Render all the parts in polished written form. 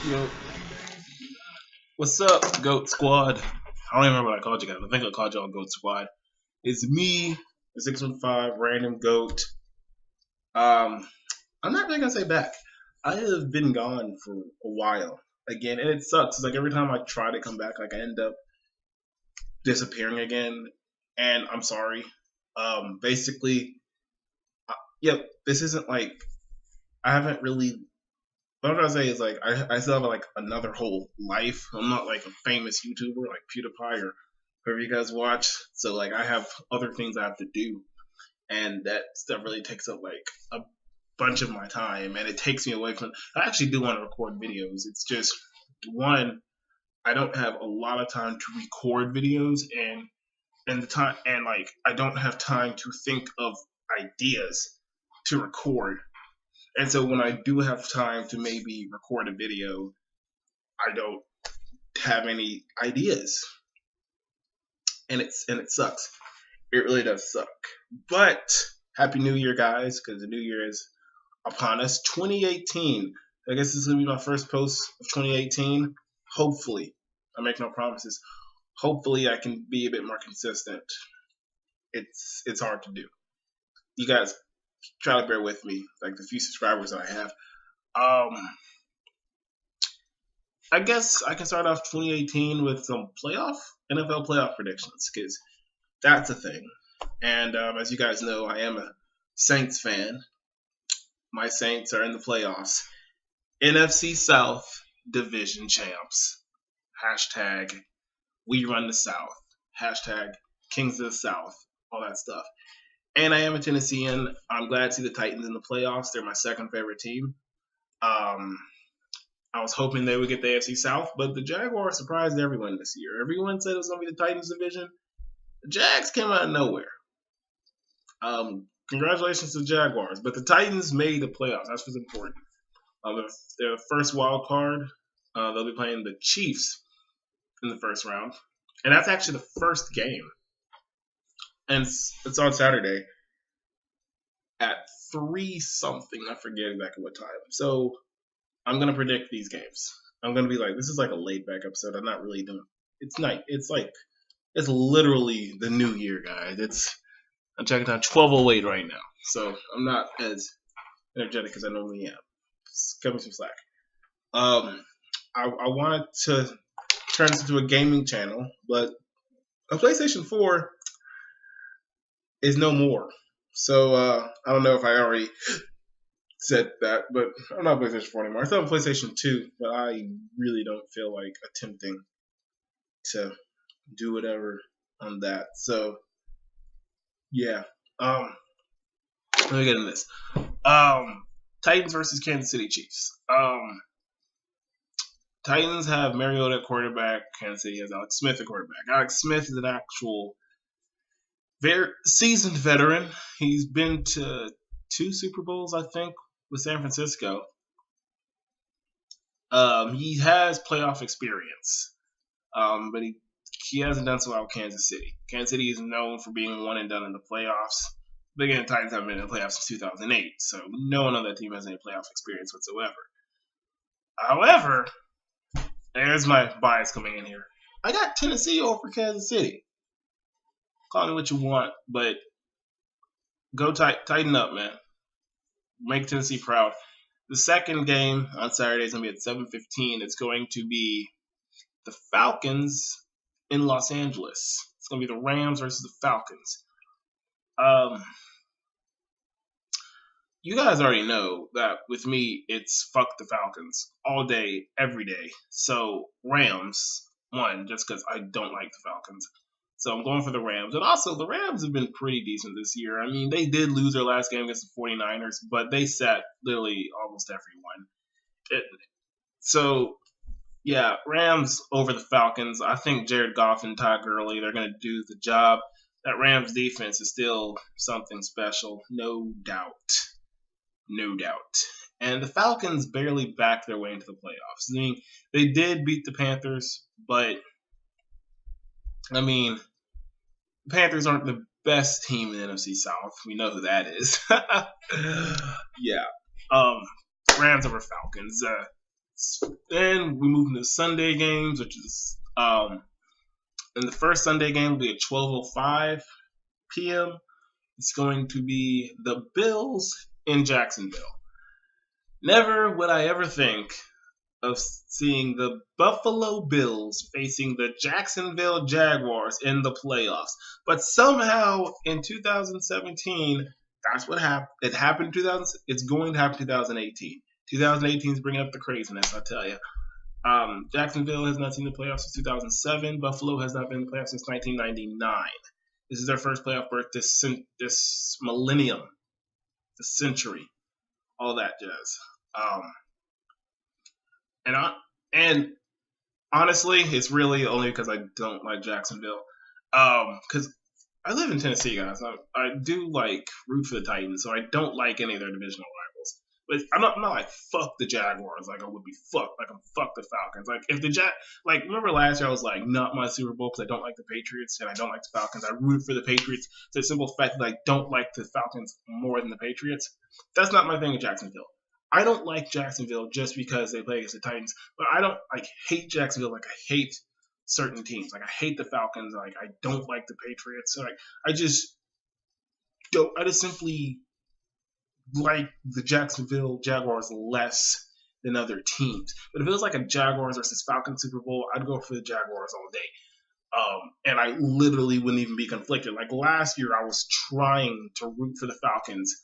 Yo, what's up, Goat Squad? I don't even remember what I called you guys. I think I called y'all Goat Squad. It's me, the 615 Random Goat. I'm not really gonna say back. I have been gone for a while again, and it sucks. It's like every time I try to come back, like I end up disappearing again, and I'm sorry. Basically, yep. This isn't like I haven't really. What I'm trying to say is like I still have like another whole life. I'm not like a famous YouTuber like PewDiePie or whoever you guys watch. So like I have other things I have to do, and that stuff really takes up like a bunch of my time, and it takes me away from. I actually do want to record videos. It's just one, I don't have a lot of time to record videos, and the time, and like I don't have time to think of ideas to record. And so when I do have time to maybe record a video, I don't have any ideas, and it sucks. It really does suck. But Happy New Year, guys, because the New Year is upon us. 2018. I guess this is gonna be my first post of 2018. Hopefully, I make no promises. Hopefully, I can be a bit more consistent. It's hard to do. You guys try to bear with me, like the few subscribers that I have. I guess I can start off 2018 with some NFL playoff predictions, because that's a thing. And as you guys know, I am a Saints fan. My Saints are in the playoffs. NFC South Division champs. Hashtag we run the South. Hashtag Kings of the South. All that stuff. And I am a Tennessean. I'm glad to see the Titans in the playoffs. They're my second favorite team. I was hoping they would get the AFC South, but the Jaguars surprised everyone this year. Everyone said it was going to be the Titans division. The Jags came out of nowhere. Congratulations to the Jaguars, but the Titans made the playoffs. That's what's important. They're the first wild card. They'll be playing the Chiefs in the first round, and that's actually the first game. And it's on Saturday at 3 something. I forget exactly what time. So I'm gonna predict these games. I'm gonna be like, this is like a laid back episode. I'm not really doing. It's night. It's like it's literally the new year, guys. I'm checking time 12:08 right now, so I'm not as energetic as I normally am. Just cut me some slack. I wanted to turn this into a gaming channel, but a PlayStation 4 is no more. So I don't know if I already said that, but I'm not PlayStation 4 anymore. I still have a PlayStation 2, but I really don't feel like attempting to do whatever on that. So yeah. Let me get into this. Titans versus Kansas City Chiefs. Titans have Mariota at quarterback. Kansas City has Alex Smith at quarterback. Alex Smith is an actual very seasoned veteran. He's been to 2 Super Bowls, I think, with San Francisco. He has playoff experience, but he hasn't done so well with Kansas City. Kansas City is known for being one and done in the playoffs. But again, the Titans haven't been in the playoffs since 2008, so no one on that team has any playoff experience whatsoever. However, there's my bias coming in here. I got Tennessee over Kansas City. Call me what you want, but go tighten up, man. Make Tennessee proud. The second game on Saturday is going to be at 7:15. It's going to be the Falcons in Los Angeles. It's going to be the Rams versus the Falcons. You guys already know that with me, it's fuck the Falcons all day, every day. So Rams, one, just because I don't like the Falcons. So I'm going for the Rams. And also, the Rams have been pretty decent this year. I mean, they did lose their last game against the 49ers, but they sat literally almost everyone. So, yeah, Rams over the Falcons. I think Jared Goff and Todd Gurley, they're going to do the job. That Rams defense is still something special, no doubt. No doubt. And the Falcons barely backed their way into the playoffs. I mean, they did beat the Panthers, but I mean, the Panthers aren't the best team in the NFC South. We know who that is. Yeah. Rams over Falcons. Then we move into Sunday games, which is and the first Sunday game will be at 12:05 p.m. It's going to be the Bills in Jacksonville. Never would I ever think of seeing the Buffalo Bills facing the Jacksonville Jaguars in the playoffs. But somehow in 2017, that's what happened. It happened in 2000. It's going to happen in 2018. 2018 is bringing up the craziness, I tell you. Jacksonville has not seen the playoffs since 2007. Buffalo has not been in the playoffs since 1999. This is their first playoff berth this millennium, this century, all that jazz. And honestly, it's really only because I don't like Jacksonville. Because I live in Tennessee, guys. I do like root for the Titans, so I don't like any of their divisional rivals. But I'm not like fuck the Jaguars, like I would be fuck I'm fuck the Falcons. Like if remember last year I was like not my Super Bowl because I don't like the Patriots and I don't like the Falcons. I root for the Patriots. It's a simple fact that I don't like the Falcons more than the Patriots. That's not my thing with Jacksonville. I don't like Jacksonville just because they play against the Titans, but I don't hate Jacksonville like I hate certain teams. Like I hate the Falcons. Like I don't like the Patriots. So I just simply like the Jacksonville Jaguars less than other teams. But if it was like a Jaguars versus Falcons Super Bowl, I'd go for the Jaguars all day. And I literally wouldn't even be conflicted. Like last year, I was trying to root for the Falcons.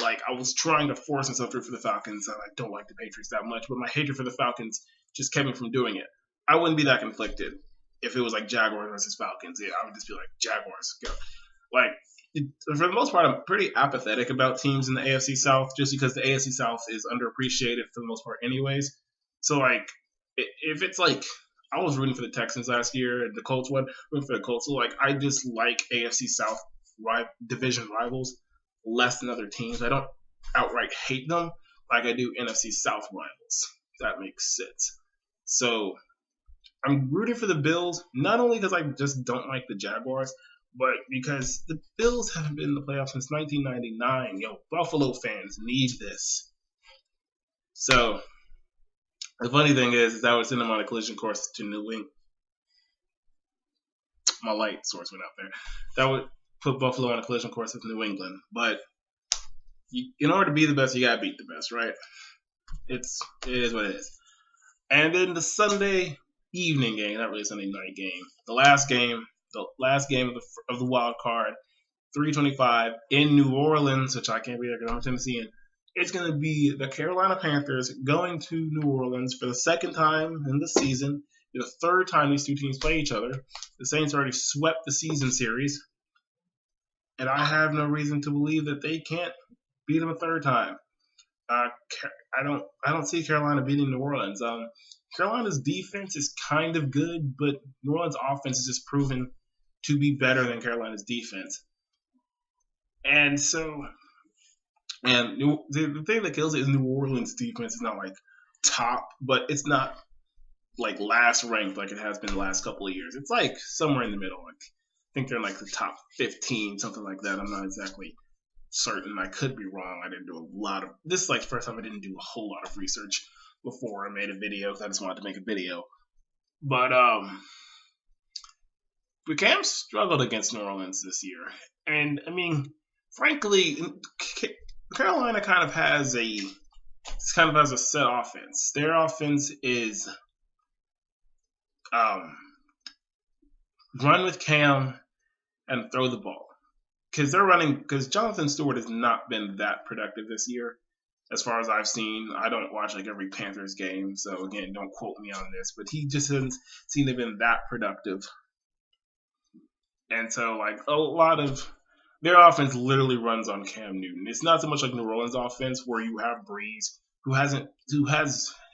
Like I was trying to force myself to root for the Falcons, and I don't like the Patriots that much. But my hatred for the Falcons just kept me from doing it. I wouldn't be that conflicted if it was like Jaguars versus Falcons. Yeah, I would just be like Jaguars, go. Like for the most part, I'm pretty apathetic about teams in the AFC South, just because the AFC South is underappreciated for the most part, anyways. So like, if it's like I was rooting for the Texans last year and the Colts won, rooting for the Colts. So like, I just like AFC South division rivals less than other teams. I don't outright hate them like I do NFC South rivals. If that makes sense. So I'm rooting for the Bills, not only because I just don't like the Jaguars, but because the Bills haven't been in the playoffs since 1999. Yo, Buffalo fans need this. So the funny thing is that would send them on a collision course to New England. My light source went out there. That would put Buffalo on a collision course with New England. But in order to be the best, you gotta beat the best, right? It is what it is. And then the Sunday evening game, not really Sunday night game, the last game of the wild card, 3:25 in New Orleans, which I can't be there because I'm a Tennessean. It's going to be the Carolina Panthers going to New Orleans for the second time in the season. The third time these two teams play each other. The Saints already swept the season series, and I have no reason to believe that they can't beat them a third time. I don't see Carolina beating New Orleans. Carolina's defense is kind of good, but New Orleans' offense is just proven to be better than Carolina's defense. And so, the thing that kills it is New Orleans' defense is not like top, but it's not like last ranked like it has been the last couple of years. It's like somewhere in the middle. Like I think they're in like the top 15, something like that. I'm not exactly certain. I could be wrong. I didn't do a lot of this. Is like the first time I didn't do a whole lot of research before I made a video because I just wanted to make a video. But Cam struggled against New Orleans this year, and I mean, frankly, Carolina kind of has a set offense. Their offense is run with Cam and throw the ball. Because Jonathan Stewart has not been that productive this year, as far as I've seen. I don't watch like every Panthers game, so again, don't quote me on this, but he just hasn't seemed to have been that productive. And so like a lot of their offense literally runs on Cam Newton. It's not so much like New Orleans' offense where you have Breeze, who has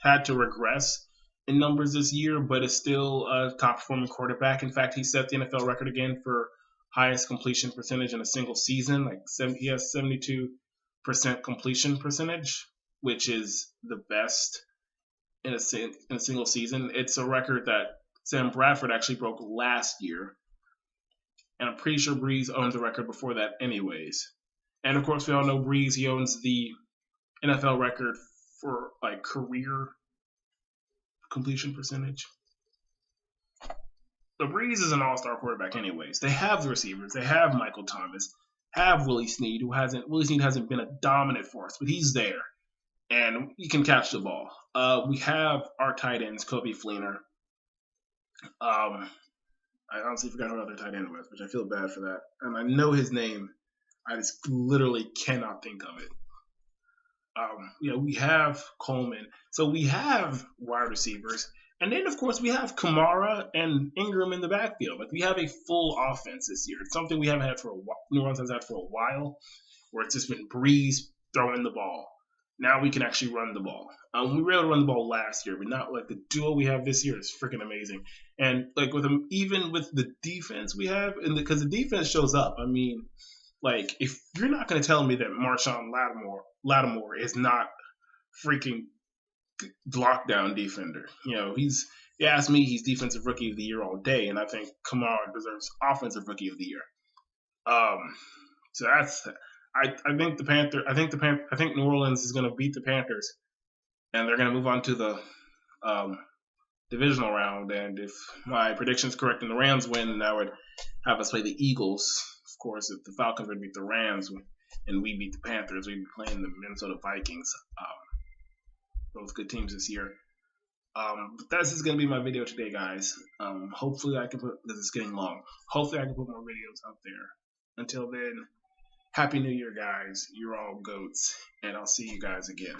had to regress in numbers this year, but is still a top performing quarterback. In fact, he set the NFL record again for highest completion percentage in a single season. He has 72% completion percentage, which is the best in a single season. It's a record that Sam Bradford actually broke last year. And I'm pretty sure Breeze owns the record before that anyways. And of course, we all know Breeze, he owns the NFL record for like career completion percentage. The Breeze is an all-star quarterback, anyways. They have the receivers. They have Michael Thomas, have Willie Snead, Willie Snead hasn't been a dominant force, but he's there and he can catch the ball. We have our tight ends, Kobe Fleener. I honestly forgot who other tight end was, which I feel bad for that. And I know his name. I just literally cannot think of it. We have Coleman. So we have wide receivers. And then, of course, we have Kamara and Ingram in the backfield. Like, we have a full offense this year. It's something we haven't had for a while. New Orleans has had for a while, where it's just been Breeze throwing the ball. Now we can actually run the ball. We were able to run the ball last year, but not like the duo we have this year is freaking amazing. And like with them, even with the defense we have, and because the defense shows up. I mean, like if you're not going to tell me that Marshawn Lattimore is not freaking lockdown defender, you ask me, he's defensive rookie of the year all day, and I think Kamara deserves offensive rookie of the year. So that's. I think New Orleans is going to beat the Panthers, and they're going to move on to the divisional round. And if my prediction is correct and the Rams win, then that would have us play the Eagles. Of course, if the Falcons would beat the Rams and we beat the Panthers, we'd be playing the Minnesota Vikings. Both good teams this year. But that's just going to be my video today, guys. Hopefully I can this is getting long. Hopefully I can put more videos out there. Until then, Happy New Year, guys. You're all goats, and I'll see you guys again.